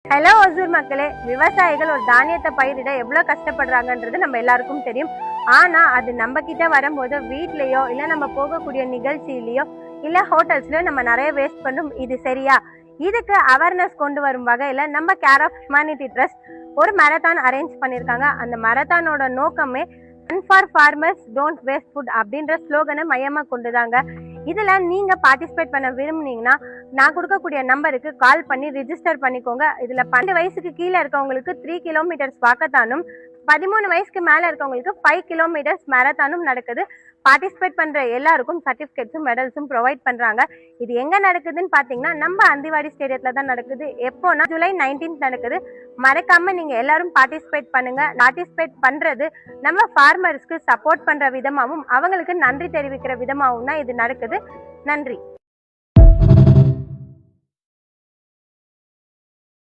Hello Hosur மக்களே, விவசாயிகள் ஒரு தானியத்தை பயிரிட எவ்வளவு கஷ்டப்படுறாங்கன்றது நம்ம எல்லாருக்கும் தெரியும். ஆனா அது நம்ம கிட்ட வரும்போது வீட்லயோ இல்ல நம்ம போகக்கூடிய நிகழ்ச்சியிலயோ இல்ல ஹோட்டல்ஸ்லயோ நம்ம நிறைய வேஸ்ட் பண்ணும். இது சரியா? இதுக்கு அவேர்னஸ் கொண்டு வரும் வகையில நம்ம கேர் ஆஃப் ஹியூமனிட்டி ட்ரஸ்ட் ஒரு மரத்தான் அரேஞ்ச் பண்ணிருக்காங்க. அந்த மரத்தானோட நோக்கமே "Run for farmers, don't waste food" அப்படின்ற ஸ்லோகனை மையமா கொண்டுதாங்க. இதுல நீங்க பார்ட்டிசிபேட் பண்ண விரும்புனீங்கன்னா நான் கொடுக்கக்கூடிய நம்பருக்கு கால் பண்ணி ரிஜிஸ்டர் பண்ணிக்கோங்க. இதுல 12 வயசுக்கு கீழே இருக்கவங்களுக்கு 3 கிலோமீட்டர்ஸ் வாக்கத்தானும், 13 வயசுக்கு மேல இருக்கவங்களுக்கு 5 கிலோமீட்டர்ஸ் மேரத்தானும் நடக்குது. பார்ட்டிசிபேட் பண்ற எல்லாருக்கும் சர்டிபிகேட்ஸும் மெடல்ஸும் ப்ரொவைட் பண்றாங்க. இது எங்க நடக்குதுன்னு பாத்தீங்கன்னா நம்ம அந்திவாடி ஸ்டேடியத்துல தான் நடக்குது. எப்போனா ஜூலை 19 நடக்குது. மறக்காம நீங்க எல்லாரும் பார்ட்டிசிபேட் பண்ணுங்க. பார்ட்டிசிபேட் பண்றது நம்ம ஃபார்மர்ஸ்க்கு சப்போர்ட் பண்ற விதமாவும் அவங்களுக்கு நன்றி தெரிவிக்கிற விதமாவும் தான் இது நடக்குது. நன்றி.